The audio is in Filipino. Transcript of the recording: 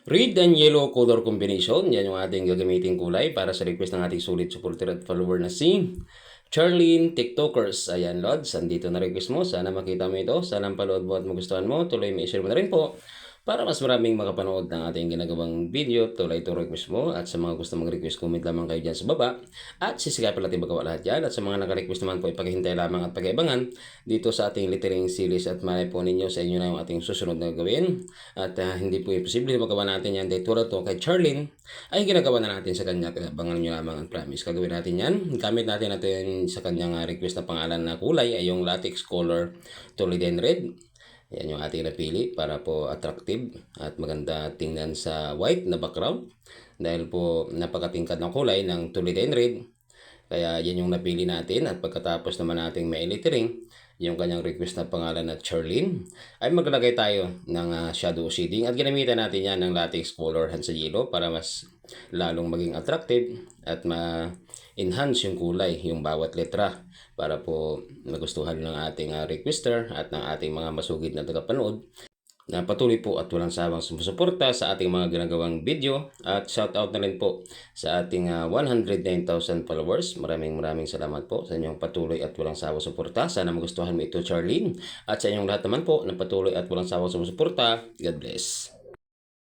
Red and yellow color combination, yan yung ating gagamiting kulay para sa request ng ating sulit supporter at follower na si Charlene TikTokers. Ayan, Lods, andito na request mo. Sana makita mo ito. Sana palood mo at magustuhan mo. Tuloy may share mo na rin po para mas maraming makapanood ng ating ginagawang video. Tuloy ito request mo. At sa mga gusto mag-request, comment lamang kayo dyan sa baba. At sisikapin natin magawa lahat yan. At sa mga naka-request naman po, ipaghintay lamang at pag-ibangan dito sa ating lettering series. At malay po ninyo sa inyo na yung ating susunod na gawin. At hindi po imposible magawa natin yan. Dahil tulad to kay Charlene, ay ginagawa na natin sa kanya. Abangan nyo lamang ang promise. Gagawin natin yan. Gamit natin sa kanyang request na pangalan na kulay ay yung latex color Toledan Red. Yan yung ating napili para po attractive at maganda tingnan sa white na background. Dahil po napakatingkad ng kulay ng Toledan Red. Kaya yan yung napili natin at pagkatapos naman nating may lettering, yung kanyang request na pangalan na Charlene, ay maglalagay tayo ng shadow shading at ginamitan natin yan ng latex color sa yellow para mas lalong maging attractive at ma-enhance yung kulay, yung bawat letra para po magustuhan ng ating requester at ng ating mga masugid na tagapanood na patuloy po at walang sawang sumusuporta sa ating mga ginagawang video at shoutout na rin po sa ating 109,000 followers. Maraming salamat po sa inyong patuloy at walang sawang suporta. Sana magustuhan mo ito, Charlene, at sa inyong lahat naman po na patuloy at walang sawang sumusuporta. God bless.